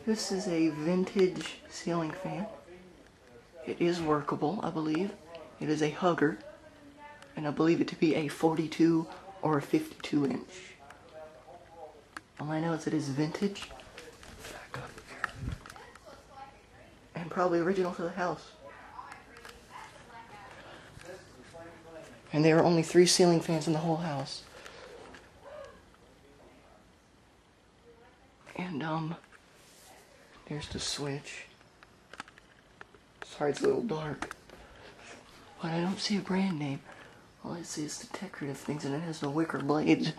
This is a vintage ceiling fan. It is workable, I believe. It is a Hugger, and I believe it to be a 42 or a 52 inch. All I know is it is vintage. Back up here. And probably original for the house. And there are only 3 ceiling fans in the whole house. And, there's the switch. Sorry it's a little dark. But I don't see a brand name. All I see is the decorative things, and it has the wicker blades